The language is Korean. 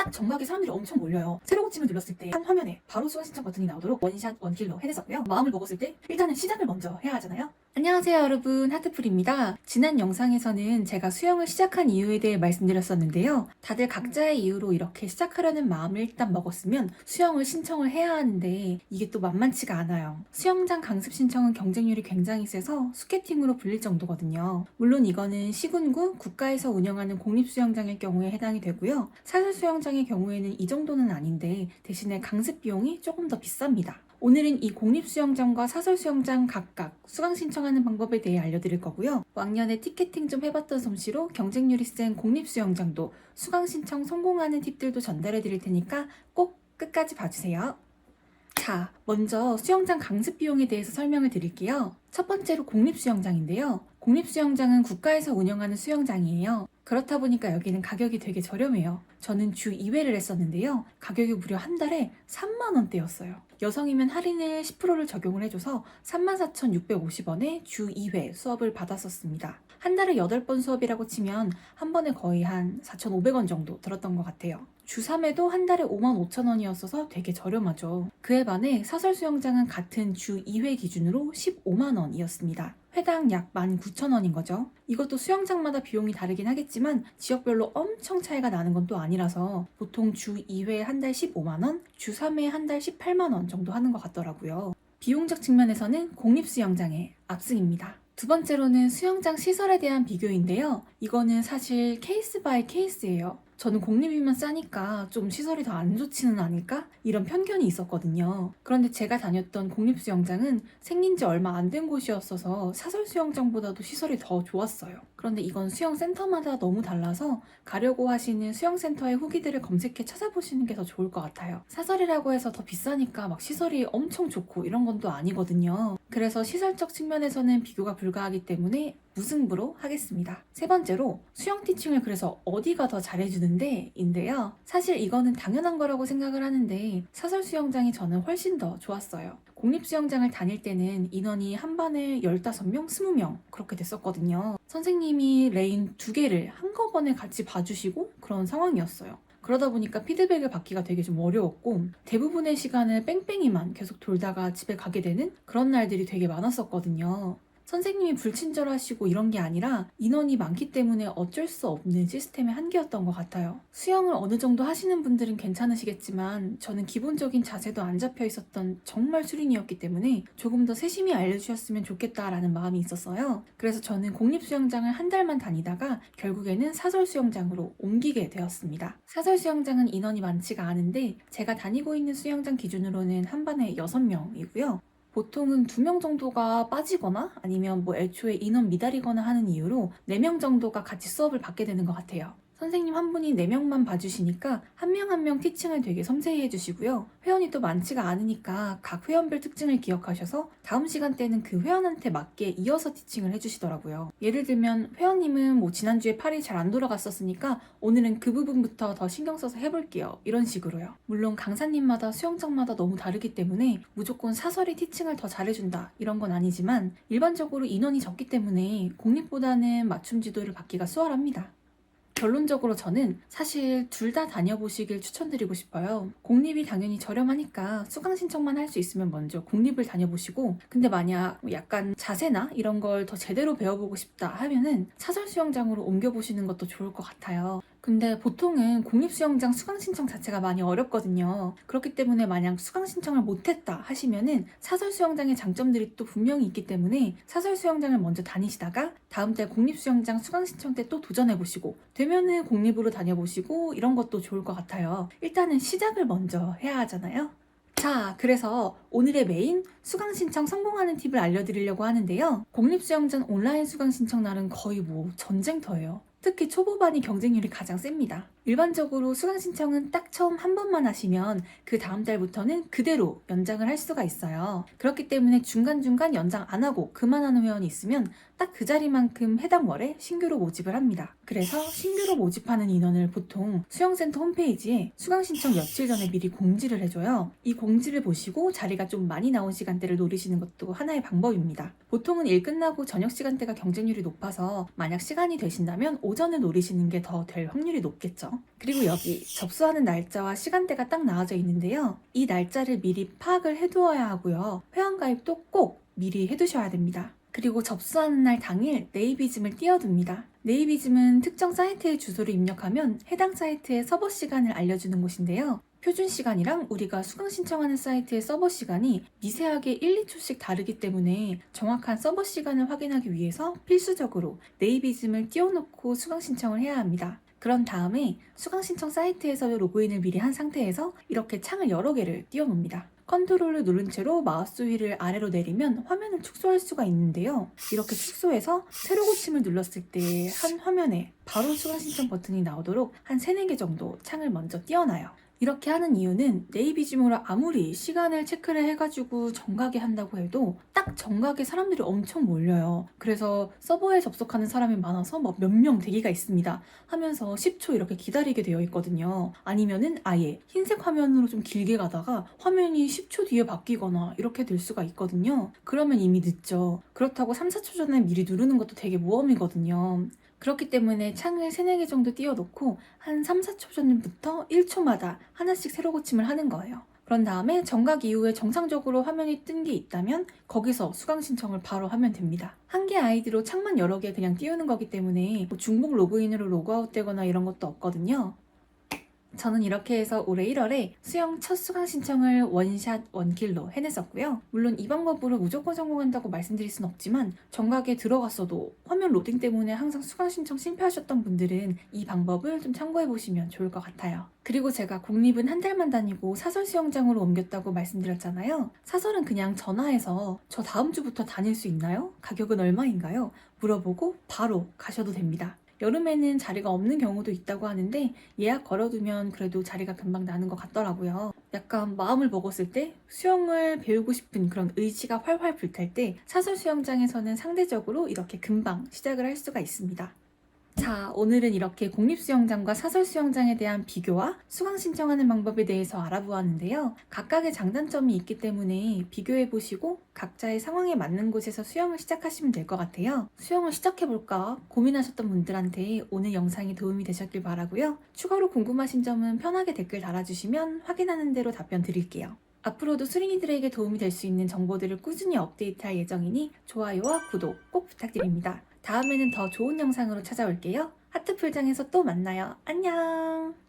딱 정각에 사람들이 엄청 몰려요. 새로 고침을 눌렀을 때 한 화면에 바로 수강 신청 버튼이 나오도록 원샷 원킬로 해냈었고요. 마음을 먹었을 때 일단은 시작을 먼저 해야 하잖아요. 안녕하세요 여러분, 하트풀입니다. 지난 영상에서는 제가 수영을 시작한 이유에 대해 말씀드렸었는데요. 다들 각자의 이유로 이렇게 시작하려는 마음을 일단 먹었으면 수영을 신청을 해야 하는데 이게 또 만만치가 않아요. 수영장 강습 신청은 경쟁률이 굉장히 세서 수캐팅으로 불릴 정도거든요. 물론 이거는 시군구 국가에서 운영하는 공립수영장의 경우에 해당이 되고요. 사설수영장의 경우에는 이 정도는 아닌데 대신에 강습 비용이 조금 더 비쌉니다. 오늘은 이 공립수영장과 사설수영장 각각 수강 신청하는 방법에 대해 알려드릴 거고요. 왕년에 티켓팅 좀 해봤던 솜씨로 경쟁률이 센 공립수영장도 수강 신청 성공하는 팁들도 전달해 드릴 테니까 꼭 끝까지 봐주세요. 자, 먼저 수영장 강습 비용에 대해서 설명을 드릴게요. 첫 번째로 공립수영장인데요. 공립수영장은 국가에서 운영하는 수영장이에요. 그렇다 보니까 여기는 가격이 되게 저렴해요. 저는 주 2회를 했었는데요. 가격이 무려 한 달에 3만 원대였어요. 여성이면 할인을 10%를 적용을 해줘서 34,650원에 주 2회 수업을 받았었습니다. 한 달에 8번 수업이라고 치면 한 번에 거의 한 4,500원 정도 들었던 것 같아요. 주 3회도 한 달에 55,000원이었어서 되게 저렴하죠. 그에 반해 사설수영장은 같은 주 2회 기준으로 15만 원이었습니다. 회당 약 19,000원인 거죠. 이것도 수영장마다 비용이 다르긴 하겠지만 지역별로 엄청 차이가 나는 건 또 아니라서 보통 주 2회 한 달 15만 원, 주 3회 한 달 18만 원 정도 하는 것 같더라고요. 비용적 측면에서는 공립수영장의 압승입니다. 두 번째로는 수영장 시설에 대한 비교인데요. 이거는 사실 케이스 바이 케이스예요. 저는 공립이면 싸니까 좀 시설이 더 안 좋지는 않을까? 이런 편견이 있었거든요. 그런데 제가 다녔던 공립수영장은 생긴 지 얼마 안 된 곳이었어서 사설수영장보다도 시설이 더 좋았어요. 그런데 이건 수영센터마다 너무 달라서 가려고 하시는 수영센터의 후기들을 검색해 찾아보시는 게 더 좋을 것 같아요. 사설이라고 해서 더 비싸니까 막 시설이 엄청 좋고 이런 건 또 아니거든요. 그래서 시설적 측면에서는 비교가 불가하기 때문에 무승부로 하겠습니다. 세 번째로 수영 티칭을 그래서 어디가 더 잘해주는데 인데요. 사실 이거는 당연한 거라고 생각을 하는데 사설 수영장이 저는 훨씬 더 좋았어요. 공립수영장을 다닐 때는 인원이 한 반에 15명, 20명 그렇게 됐었거든요. 선생님이 레인 2개를 한꺼번에 같이 봐주시고 그런 상황이었어요. 그러다 보니까 피드백을 받기가 되게 좀 어려웠고 대부분의 시간을 뺑뺑이만 계속 돌다가 집에 가게 되는 그런 날들이 되게 많았었거든요. 선생님이 불친절하시고 이런 게 아니라 인원이 많기 때문에 어쩔 수 없는 시스템의 한계였던 것 같아요. 수영을 어느 정도 하시는 분들은 괜찮으시겠지만 저는 기본적인 자세도 안 잡혀 있었던 정말 수린이었기 때문에 조금 더 세심히 알려주셨으면 좋겠다라는 마음이 있었어요. 그래서 저는 공립수영장을 한 달만 다니다가 결국에는 사설수영장으로 옮기게 되었습니다. 사설수영장은 인원이 많지가 않은데 제가 다니고 있는 수영장 기준으로는 한 반에 6명이고요. 보통은 2명 정도가 빠지거나 아니면 애초에 인원 미달이거나 하는 이유로 4명 정도가 같이 수업을 받게 되는 것 같아요. 선생님 한 분이 4명만 봐주시니까 한 명 한 명 티칭을 되게 섬세히 해주시고요. 회원이 또 많지가 않으니까 각 회원별 특징을 기억하셔서 다음 시간대는 그 회원한테 맞게 이어서 티칭을 해주시더라고요. 예를 들면 회원님은 지난주에 팔이 잘 안 돌아갔었으니까 오늘은 그 부분부터 더 신경 써서 해볼게요. 이런 식으로요. 물론 강사님마다 수영장마다 너무 다르기 때문에 무조건 사설이 티칭을 더 잘해준다 이런 건 아니지만 일반적으로 인원이 적기 때문에 공립보다는 맞춤 지도를 받기가 수월합니다. 결론적으로 저는 사실 둘 다 다녀보시길 추천드리고 싶어요. 공립이 당연히 저렴하니까 수강 신청만 할 수 있으면 먼저 공립을 다녀보시고 근데 만약 약간 자세나 이런 걸 더 제대로 배워보고 싶다 하면은 사설수영장으로 옮겨보시는 것도 좋을 것 같아요. 근데 보통은 공립수영장 수강 신청 자체가 많이 어렵거든요. 그렇기 때문에 만약 수강 신청을 못했다 하시면은 사설수영장의 장점들이 또 분명히 있기 때문에 사설수영장을 먼저 다니시다가 다음 달 공립수영장 수강 신청 때 또 도전해보시고 되면은 공립으로 다녀보시고 이런 것도 좋을 것 같아요. 일단은 시작을 먼저 해야 하잖아요. 자, 그래서 오늘의 메인 수강 신청 성공하는 팁을 알려드리려고 하는데요. 공립수영장 온라인 수강 신청 날은 거의 전쟁터예요. 특히 초보반이 경쟁률이 가장 셉니다. 일반적으로 수강 신청은 딱 처음 한 번만 하시면 그 다음 달부터는 그대로 연장을 할 수가 있어요. 그렇기 때문에 중간중간 연장 안 하고 그만하는 회원이 있으면 딱 그 자리만큼 해당 월에 신규로 모집을 합니다. 그래서 신규로 모집하는 인원을 보통 수영센터 홈페이지에 수강 신청 며칠 전에 미리 공지를 해줘요. 이 공지를 보시고 자리가 좀 많이 나온 시간대를 노리시는 것도 하나의 방법입니다. 보통은 일 끝나고 저녁 시간대가 경쟁률이 높아서 만약 시간이 되신다면 오전을 노리시는 게 더 될 확률이 높겠죠. 그리고 여기 접수하는 날짜와 시간대가 딱 나와져 있는데요. 이 날짜를 미리 파악을 해두어야 하고요. 회원가입도 꼭 미리 해두셔야 됩니다. 그리고 접수하는 날 당일 네이비즘을 띄워둡니다. 네이비즘은 특정 사이트의 주소를 입력하면 해당 사이트의 서버 시간을 알려주는 곳인데요. 표준 시간이랑 우리가 수강 신청하는 사이트의 서버 시간이 미세하게 1, 2초씩 다르기 때문에 정확한 서버 시간을 확인하기 위해서 필수적으로 네이비즘을 띄워놓고 수강 신청을 해야 합니다. 그런 다음에 수강 신청 사이트에서 로그인을 미리 한 상태에서 이렇게 창을 여러 개를 띄워놓습니다. 컨트롤을 누른 채로 마우스 휠을 아래로 내리면 화면을 축소할 수가 있는데요. 이렇게 축소해서 새로 고침을 눌렀을 때 한 화면에 바로 수강 신청 버튼이 나오도록 한 3, 4개 정도 창을 먼저 띄워놔요. 이렇게 하는 이유는 네이비즘으로 아무리 시간을 체크를 해가지고 정각에 한다고 해도 딱 정각에 사람들이 엄청 몰려요. 그래서 서버에 접속하는 사람이 많아서 막 몇 명 대기가 있습니다 하면서 10초 이렇게 기다리게 되어 있거든요. 아니면은 아예 흰색 화면으로 좀 길게 가다가 화면이 10초 뒤에 바뀌거나 이렇게 될 수가 있거든요. 그러면 이미 늦죠. 그렇다고 3, 4초 전에 미리 누르는 것도 되게 모험이거든요. 그렇기 때문에 창을 3, 4개 정도 띄워놓고 한 3, 4초 전부터 1초마다 하나씩 새로 고침을 하는 거예요. 그런 다음에 정각 이후에 정상적으로 화면이 뜬 게 있다면 거기서 수강 신청을 바로 하면 됩니다. 한 개 아이디로 창만 여러 개 그냥 띄우는 거기 때문에 뭐 중복 로그인으로 로그아웃 되거나 이런 것도 없거든요. 저는 이렇게 해서 올해 1월에 수영 첫 수강 신청을 원샷 원킬로 해냈었고요. 물론 이 방법으로 무조건 성공한다고 말씀드릴 순 없지만 정각에 들어갔어도 화면 로딩 때문에 항상 수강 신청 실패하셨던 분들은 이 방법을 좀 참고해보시면 좋을 것 같아요. 그리고 제가 공립은 한 달만 다니고 사설 수영장으로 옮겼다고 말씀드렸잖아요. 사설은 그냥 전화해서 저 다음 주부터 다닐 수 있나요? 가격은 얼마인가요? 물어보고 바로 가셔도 됩니다. 여름에는 자리가 없는 경우도 있다고 하는데 예약 걸어두면 그래도 자리가 금방 나는 것 같더라고요. 약간 마음을 먹었을 때 수영을 배우고 싶은 그런 의지가 활활 불탈 때 사설 수영장에서는 상대적으로 이렇게 금방 시작을 할 수가 있습니다. 자, 오늘은 이렇게 공립수영장과 사설수영장에 대한 비교와 수강 신청하는 방법에 대해서 알아보았는데요. 각각의 장단점이 있기 때문에 비교해보시고 각자의 상황에 맞는 곳에서 수영을 시작하시면 될 것 같아요. 수영을 시작해볼까 고민하셨던 분들한테 오늘 영상이 도움이 되셨길 바라고요. 추가로 궁금하신 점은 편하게 댓글 달아주시면 확인하는 대로 답변 드릴게요. 앞으로도 수린이들에게 도움이 될 수 있는 정보들을 꾸준히 업데이트할 예정이니 좋아요와 구독 꼭 부탁드립니다. 다음에는 더 좋은 영상으로 찾아올게요. 하트 풀장에서 또 만나요. 안녕!